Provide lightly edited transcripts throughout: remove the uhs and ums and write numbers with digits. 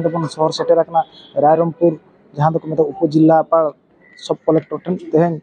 तेज बन शहर सेटर रायरंगपुर जहाँ को मतलब उपजिलापाल सब कलेक्टर ठेन तेज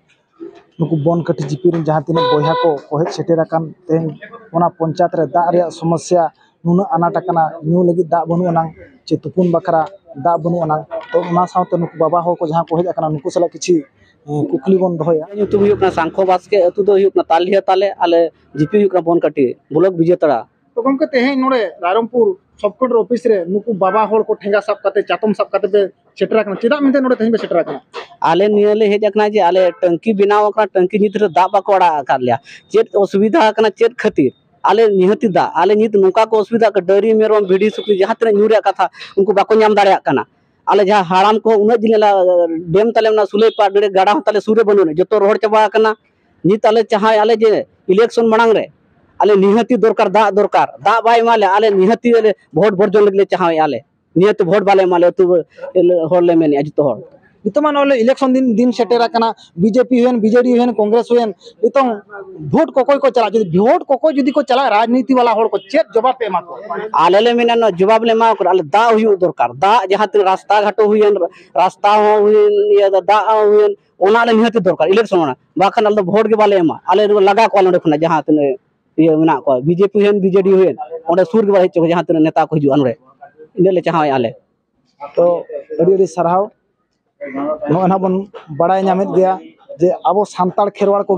नुकु बनकाटी जीपी जहाँ तीन बया को हेज सेटर तेज पंचायत रे दाग रे समस्या नुना आनाटाकना न्यू लगी दाग बनूना चे तुपुन बखरा दाग बनूना तो नुकु बाबा हर को जहाँ को हेज नुकु साला किसी कुकली बन दो सांखो बास्के अतु दो तालिया ताले आले जीपी बनकाटी ब्लॉक विजेतरा तो गमके तेज नोड़े रायरंगपुर सब कलेक्टर ऑफिस रे नुकु बाबा हर को ठेंगा साब काते चातम साब काते पे सेटर चेदा मिनते नोड़े तेज पे सेटर आले नियले हेजना जे आले टंकी बनाव टंकी नित दा बाको अड़ा कर लिया चेत असुविधा चेत खातिर आले निहती दा आले नित नौका को असुविधा डरी मेरम भिडी सुकरी जहाँ तीन न्यूरे कथा उनको बाको नाम दाड़ा आले जहाँ हाड़ाम को उन जिला डेम ताले सुलई पाड़े गाड़ा ताले सूरे बनूने जो रोड चाबा नित आले चाहे आले जे इलेक्शन मांग रे आले निहती दरकार दा बाय माले आले निहती भोट बर्जन लगे चाहे आले निहती भोट बाले माले तु हरले मेने जो हर नितमान इलेक्शन दिन दिन सेटर बीजेपी हुए बीजेडी हुए कांग्रेस हुए नित भोट कोकोय को चला भोट कोकोय जुदी को चला राजनीति वाला हर को चेत जवाब पे एमा को आले ले मेना जवाब ले मा आले दा हुई दरकार दा जहाँ तीन रास्ता घाटो हुए रास्ता हुए दा हुए ओना ले निहती दरकार इलेक्शन ओना बाखन आले भोट के बाले एमा आले लगा को नडे खना जहाँ तीन ये मेना को बीजेपी हुए बीजेडी हुए ओंडे सुर के बाले जहाँ तीन नेता को हिजु अनरे इने ले चाहे आले तो अड़ी सराव ना बन बड़ा नामेद गया जे अब सानताड़ खेरवाड़ को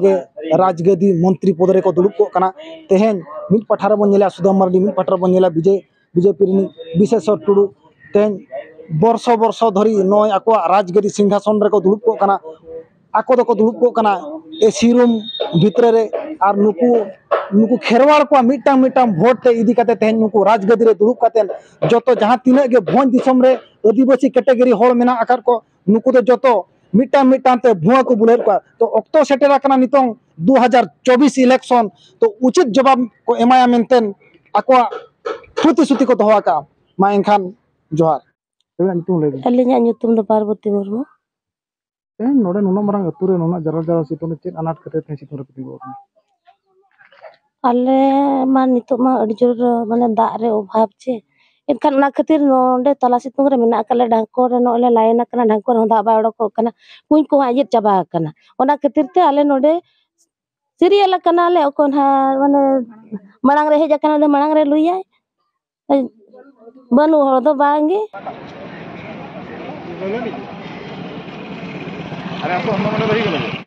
राजगदी मंत्री पद रे को दुड़ुब को कना तेहेन मिट पठार बन नेला सुदाम मार्डी मिट पठार बन नेला बीजेपी रिनी विशेषर टुडू तेहेन वर्ष वर्ष धरी नय आको राजगदी सिंहासन रे को दुड़ुब को कना आको दो को दुड़ुब को कना एसी रूम भितर रे आर नुकु खेरवाड़ को मिटांग मिटांग भोट ते इदी काते तेहेन नुकु राजगदी रे दुड़ुब काते जतो जहां तीना गे भोज दिसम रे आदिवासी कैटेगरी हर मेना आकार को नुकु दो जतो मिटांग मिटांग ते भुआ को बुलेर को तो ऑक्टो सेटर आकना नितों 2024 इलेक्शन तो उचित जवाब को एमाया मेनतेन आको प्रतिश्रुति को दोहा का मा एनखान जोहार अलिया ᱧᱩᱛᱩᱢ ᱫᱚ पार्वती मुर्मू नोडे नुना मरंग अतुरे नुना जरा जरा सितोने चेत अनाट कते थे सितोरे पिगो आले मा नितो मा अडी जोर माने दाग रे अभाव छे एनखान ना खातिर नोंडे तला सितुंग रे मेना काले ढांको रे नोले लाइन कना ढांको रे दाग बा अडको कना कुኝ को आजेत चाबा कना ओना खातिर ते आले नोडे सीरियल कना ले ओकोन हा माने मणांग रे हेज कना दे मणांग रे लुयाय बनु हर दो बांगे अरे आपको हम रही गलो